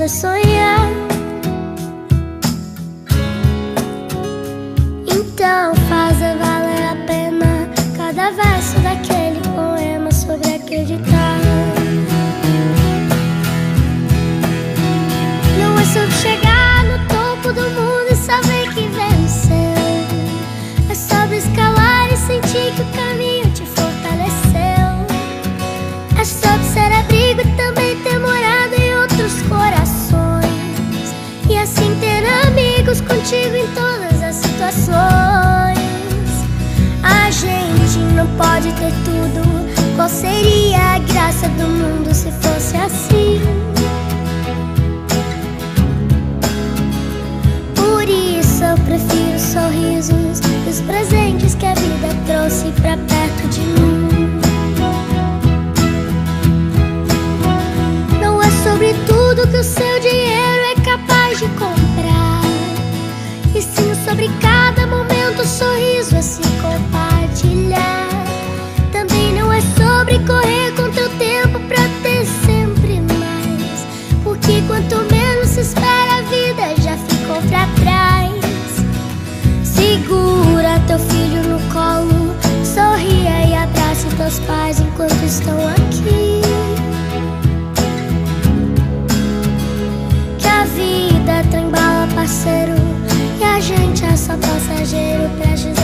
vida sonhar. Então faz valer a pena cada verso daquele poema sobre acreditar. Não é sobre chegar no topo do mundo e saber que venceu. É sobre escalar e sentir que o caminho te fortaleceu. É sobre ser abrigo e também ter morado em outros corações, e assim ter amigos contigo em todas as situações. A gente não pode ter tudo. Qual seria a graça do mundo se fosse assim? Por isso eu prefiro os sorrisos e os presentes que a vida trouxe pra perto de mim. Não é sobre tudo que o seu dinheiro é capaz de comprar, e sim sobre cada momento, sorriso a se compartilhar. Também não é sobre correr contra o tempo pra ter sempre mais, porque quanto menos se espera a vida já ficou pra trás. Segura teu filho no colo, sorria e abrace teus pais enquanto estão aqui. Que a vida trem bala, parceiro, e a gente é só passageiro prestes